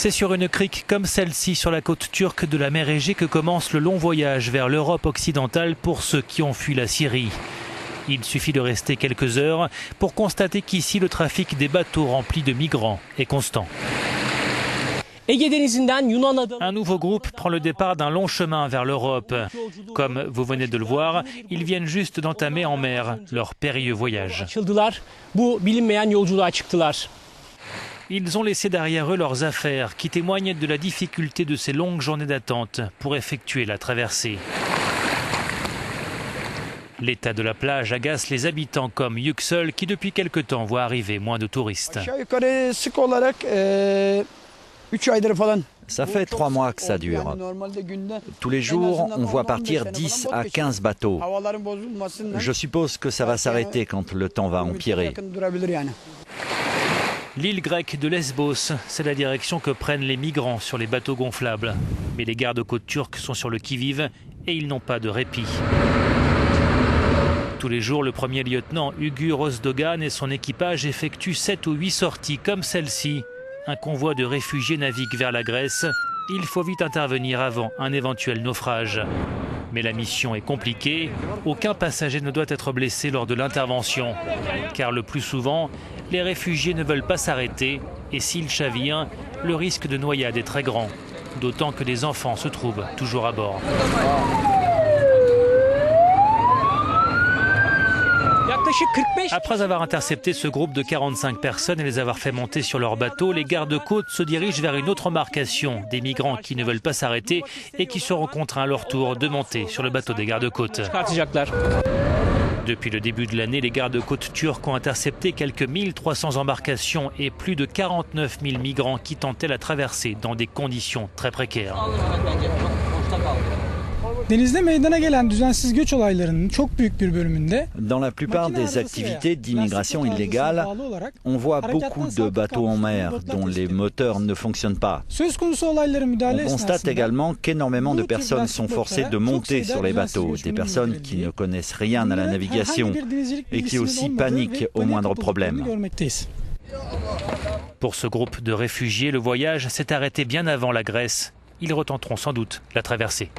C'est sur une crique comme celle-ci sur la côte turque de la mer Égée que commence le long voyage vers l'Europe occidentale pour ceux qui ont fui la Syrie. Il suffit de rester quelques heures pour constater qu'ici le trafic des bateaux remplis de migrants est constant. Un nouveau groupe prend le départ d'un long chemin vers l'Europe. Comme vous venez de le voir, ils viennent juste d'entamer en mer leur périlleux voyage. Ils ont laissé derrière eux leurs affaires qui témoignent de la difficulté de ces longues journées d'attente pour effectuer la traversée. L'état de la plage agace les habitants comme Yüksel qui depuis quelque temps voit arriver moins de touristes. Ça fait 3 mois que ça dure. Tous les jours, on voit partir 10 à 15 bateaux. Je suppose que ça va s'arrêter quand le temps va empirer. L'île grecque de Lesbos, c'est la direction que prennent les migrants sur les bateaux gonflables. Mais les gardes-côtes turcs sont sur le qui-vive et ils n'ont pas de répit. Tous les jours, le premier lieutenant Ugur Özdogan et son équipage effectuent 7 ou 8 sorties comme celle-ci. Un convoi de réfugiés navigue vers la Grèce. Il faut vite intervenir avant un éventuel naufrage. Mais la mission est compliquée. Aucun passager ne doit être blessé lors de l'intervention. Car le plus souvent, les réfugiés ne veulent pas s'arrêter. Et s'ils chavirent, le risque de noyade est très grand. D'autant que les enfants se trouvent toujours à bord. Après avoir intercepté ce groupe de 45 personnes et les avoir fait monter sur leur bateau, les gardes-côtes se dirigent vers une autre embarcation, des migrants qui ne veulent pas s'arrêter et qui seront contraints à leur tour de monter sur le bateau des gardes-côtes. Depuis le début de l'année, les gardes-côtes turcs ont intercepté quelques 1300 embarcations et plus de 49 000 migrants qui tentaient la traversée dans des conditions très précaires. Dans la plupart des activités d'immigration illégale, on voit beaucoup de bateaux en mer dont les moteurs ne fonctionnent pas. On constate également qu'énormément de personnes sont forcées de monter sur les bateaux, des personnes qui ne connaissent rien à la navigation et qui aussi paniquent au moindre problème. Pour ce groupe de réfugiés, le voyage s'est arrêté bien avant la Grèce. Ils retenteront sans doute la traversée.